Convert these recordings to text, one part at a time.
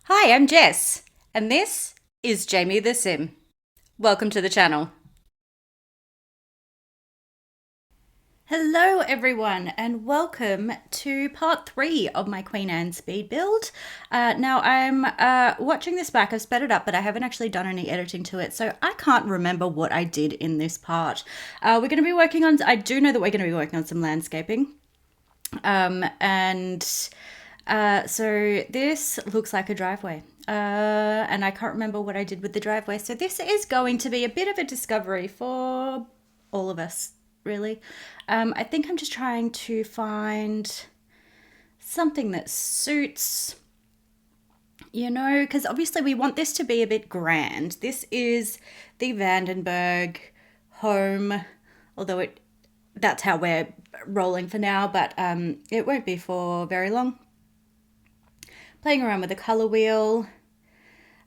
Hi, I'm Jess, and this is Jamie the Sim. Welcome to the channel. Hello, everyone, and welcome to part three of my Queen Anne speed build. Now, I'm watching this back. I've sped it up, but I haven't actually done any editing to it, so I can't remember what I did in this part. We're going to be working on, I do know that we're going to be working on some landscaping. And so this looks like a driveway. And I can't remember what I did with the driveway. So this is going to be a bit of a discovery for all of us, really. I think I'm just trying to find something that suits, because obviously we want this to be a bit grand. This is the Vandenberg home, although that's how we're rolling for now, but it won't be for very long. Playing around with the color wheel.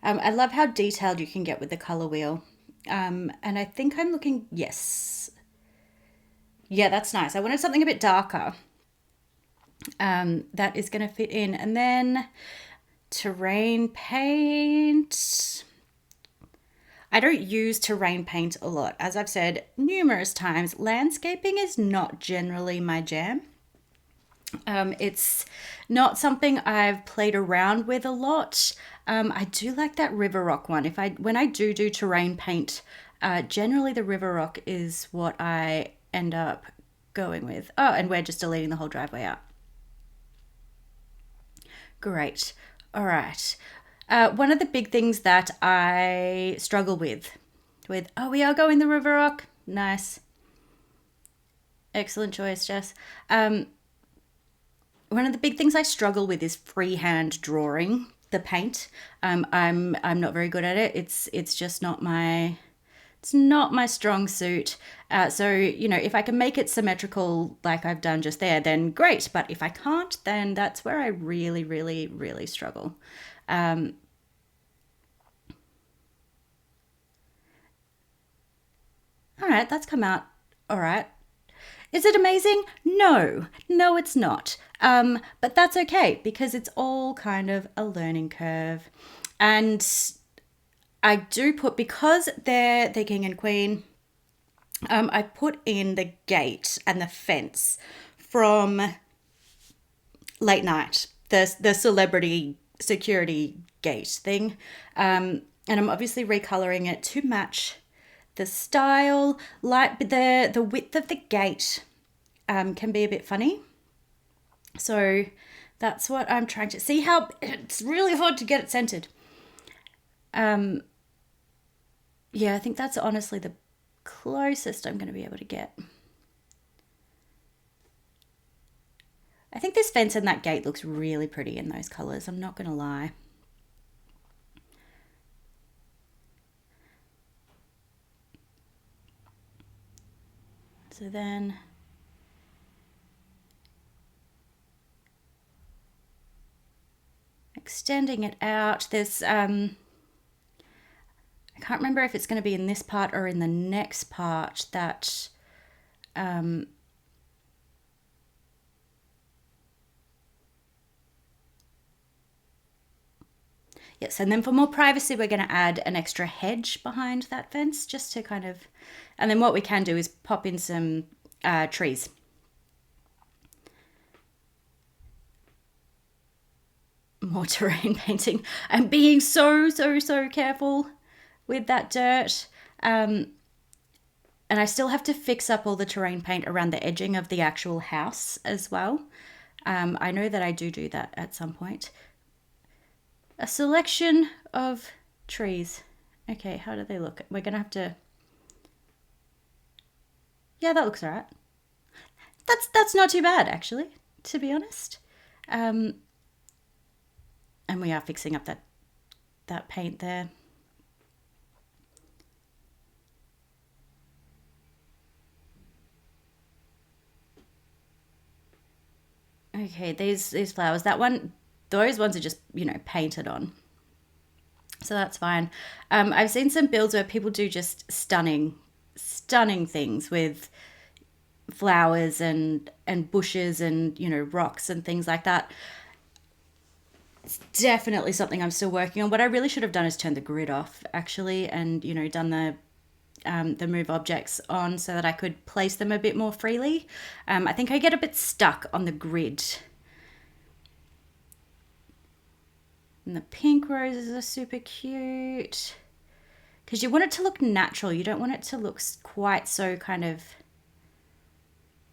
I love how detailed you can get with the color wheel. And I think I'm looking, yes. Yeah, that's nice. I wanted something a bit darker. That is going to fit in. And then terrain paint. I don't use terrain paint a lot. As I've said numerous times, landscaping is not generally my jam. It's not something I've played around with a lot. I do like that River Rock one. When I do terrain paint, generally the River Rock is what I end up going with. Oh, and we're just deleting the whole driveway out. Great. All right. One of the big things that I struggle with, oh, we are going the River Rock. Nice. Excellent choice, Jess. One of the big things I struggle with is freehand drawing the paint. I'm not very good at it. It's just not my strong suit. So if I can make it symmetrical like I've done just there, then great. But if I can't, then that's where I really, really, really struggle. All right, that's come out all right. Is it amazing? No, no, it's not. But that's okay because it's all kind of a learning curve. And I do put, because they're the king and queen, I put in the gate and the fence from Late Night, the celebrity security gate thing. And I'm obviously recoloring it to match the style. Like the width of the gate can be a bit funny. So that's what I'm trying to see. How it's really hard to get it centered. Yeah, I think that's honestly the closest I'm going to be able to get. I think this fence and that gate looks really pretty in those colors. I'm not going to lie. So then extending it out, there's I can't remember if it's going to be in this part or in the next part that yes, and then for more privacy, we're going to add an extra hedge behind that fence just to kind of, and then what we can do is pop in some trees. More terrain painting. I'm being so careful with that dirt. And I still have to fix up all the terrain paint around the edging of the actual house as well. I know that I do that at some point. A selection of trees. Okay, how do they look? We're gonna have to. Yeah, that looks alright. That's not too bad actually, to be honest. Um, and we are fixing up that paint there. Okay, these flowers. Those ones are just painted on, so that's fine. I've seen some builds where people do just stunning things with flowers and bushes and rocks and things like that. It's definitely something I'm still working on. What I really should have done is turn the grid off, actually, and done the move objects on so that I could place them a bit more freely. I think I get a bit stuck on the grid. And the pink roses are super cute because you want it to look natural. You don't want it to look quite so kind of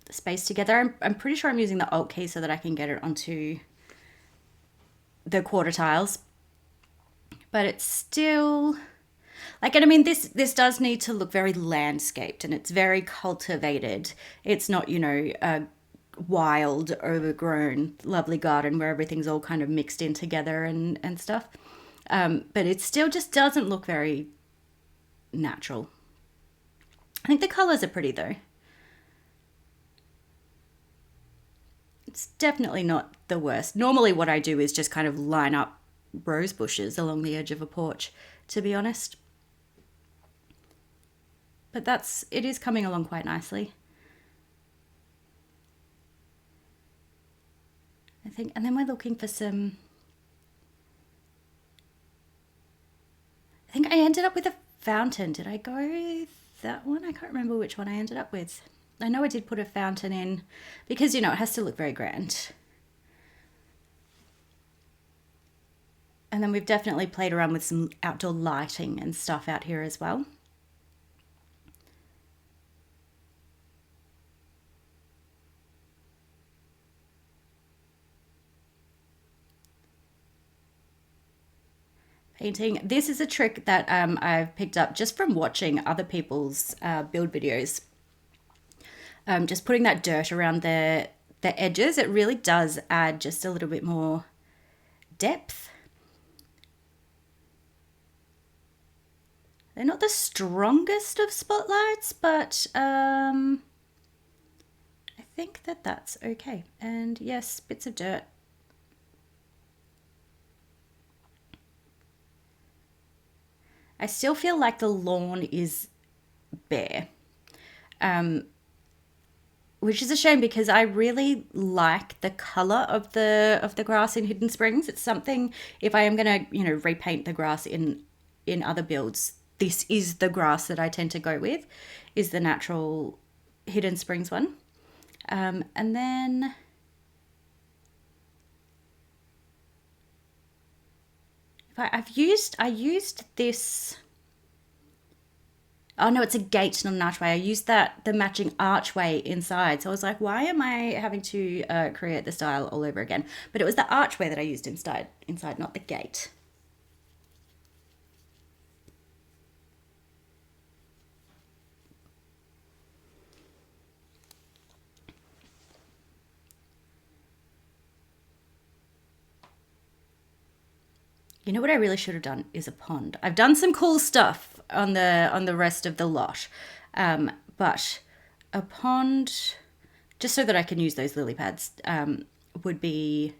spaced together. I'm pretty sure I'm using the Alt key so that I can get it onto the quarter tiles, but it's still like, and I mean, this does need to look very landscaped, and it's very cultivated. It's not a wild, overgrown, lovely garden where everything's all kind of mixed in together and stuff. But it still just doesn't look very natural. I think the colors are pretty though. It's definitely not the worst. Normally what I do is just kind of line up rose bushes along the edge of a porch, to be honest. But it is coming along quite nicely. I think, and then we're looking for some, I think I ended up with a fountain. Did I go with that one? I can't remember which one I ended up with. I know I did put a fountain in because, it has to look very grand. And then we've definitely played around with some outdoor lighting and stuff out here as well. Painting. This is a trick that I've picked up just from watching other people's build videos. Just putting that dirt around the edges, it really does add just a little bit more depth. They're not the strongest of spotlights, but I think that's okay. And yes, bits of dirt. I still feel like the lawn is bare. Which is a shame because I really like the color of the grass in Hidden Springs. It's something, if I am going to, repaint the grass in other builds, this is the grass that I tend to go with, is the natural Hidden Springs one. And then I used this. Oh no, it's a gate, not an archway. I used the matching archway inside. So I was like, why am I having to create the style all over again? But it was the archway that I used inside, not the gate. You know what I really should have done is a pond. I've done some cool stuff on the rest of the lot, but a pond, just so that I can use those lily pads, would be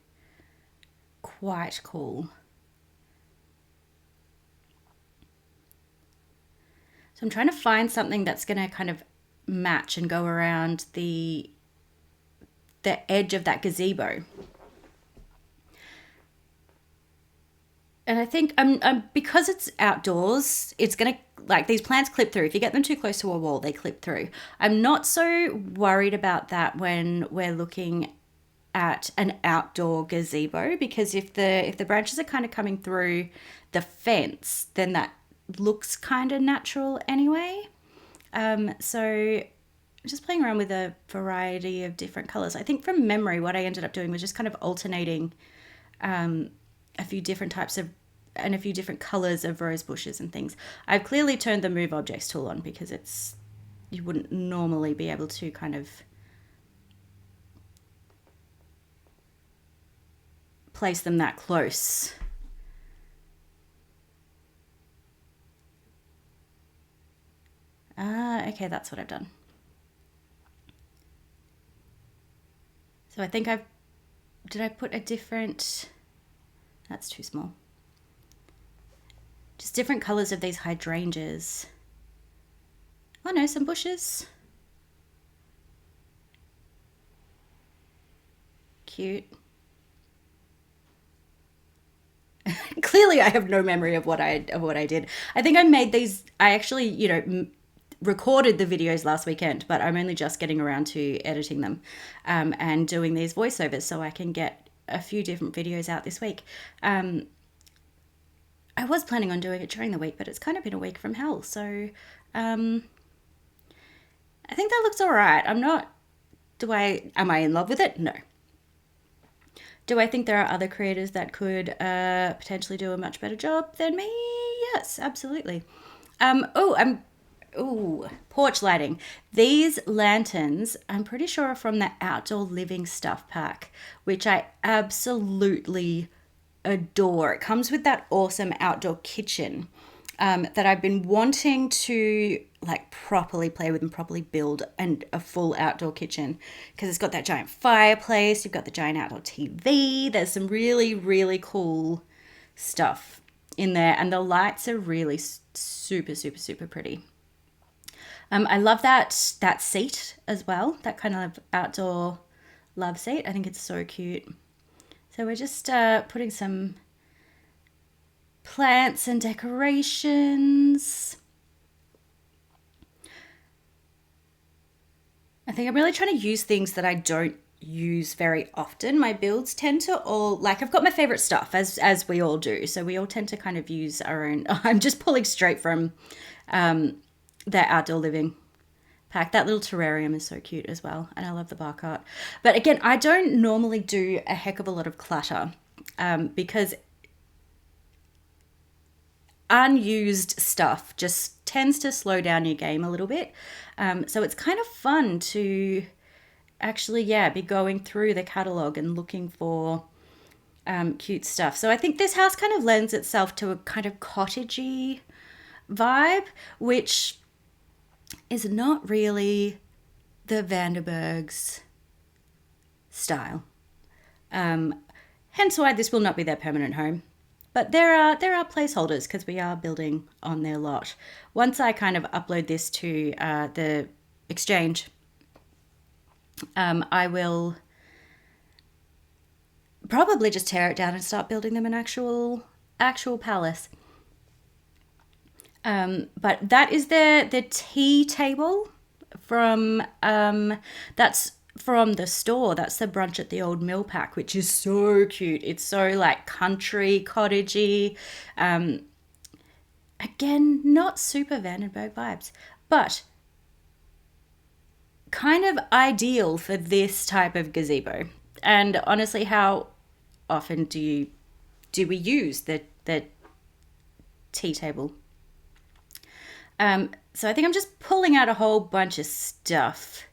quite cool. So I'm trying to find something that's going to kind of match and go around the edge of that gazebo. And I think because it's outdoors, it's going to, like, these plants clip through. If you get them too close to a wall, they clip through. I'm not so worried about that when we're looking at an outdoor gazebo, because if the branches are kind of coming through the fence, then that looks kind of natural anyway. So just playing around with a variety of different colors. I think from memory, what I ended up doing was just kind of alternating a few different types of and a few different colors of rose bushes and things. I've clearly turned the move objects tool on because you wouldn't normally be able to kind of place them that close. Okay, that's what I've done. So I think did I put a different, that's too small. Just different colors of these hydrangeas. Oh no, some bushes. Cute. clearly I have no memory of what I did. I think I made these. I actually, recorded the videos last weekend, but I'm only just getting around to editing them, and doing these voiceovers so I can get a few different videos out this week. I was planning on doing it during the week, but it's kind of been a week from hell. So I think that looks all right. Am I in love with it? No. Do I think there are other creators that could potentially do a much better job than me? Yes, absolutely. Porch lighting. These lanterns, I'm pretty sure are from the Outdoor Living Stuff pack, which I absolutely adore. It comes with that awesome outdoor kitchen that I've been wanting to like properly play with and properly build, and a full outdoor kitchen, because it's got that giant fireplace, you've got the giant outdoor TV, there's some really, really cool stuff in there, and the lights are really super, super, super pretty. I love that seat as well, that kind of outdoor love seat. I think it's so cute. So we're just putting some plants and decorations. I think I'm really trying to use things that I don't use very often. My builds tend to all, like, I've got my favorite stuff, as we all do. So we all tend to kind of use our own. I'm just pulling straight from their Outdoor Living pack. That little terrarium is so cute as well, and I love the bark art. But again, I don't normally do a heck of a lot of clutter, because unused stuff just tends to slow down your game a little bit. So it's kind of fun to actually, be going through the catalog and looking for cute stuff. So I think this house kind of lends itself to a kind of cottagey vibe, which is not really the Vanderbergs style. Hence why this will not be their permanent home. But there are placeholders, because we are building on their lot. Once I kind of upload this to the exchange, I will probably just tear it down and start building them an actual palace. But that is the tea table from that's from the store. That's the Brunch at the Old Mill pack, which is so cute. It's so like country cottagey. Again, not super Vandenberg vibes, but kind of ideal for this type of gazebo. And honestly, how often do we use the tea table? So I think I'm just pulling out a whole bunch of stuff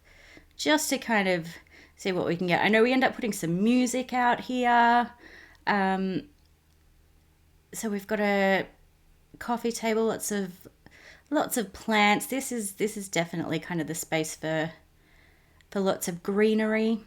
just to kind of see what we can get. I know we end up putting some music out here. So we've got a coffee table, lots of plants. This is definitely kind of the space for lots of greenery.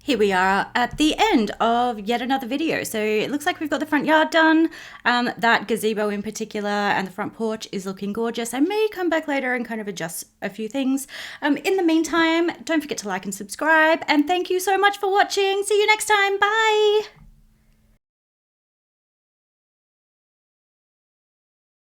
Here we are at the end of yet another video. So it looks like we've got the front yard done. That gazebo in particular and the front porch is looking gorgeous. I may come back later and kind of adjust a few things. In the meantime, don't forget to like and subscribe. And thank you so much for watching. See you next time. Bye.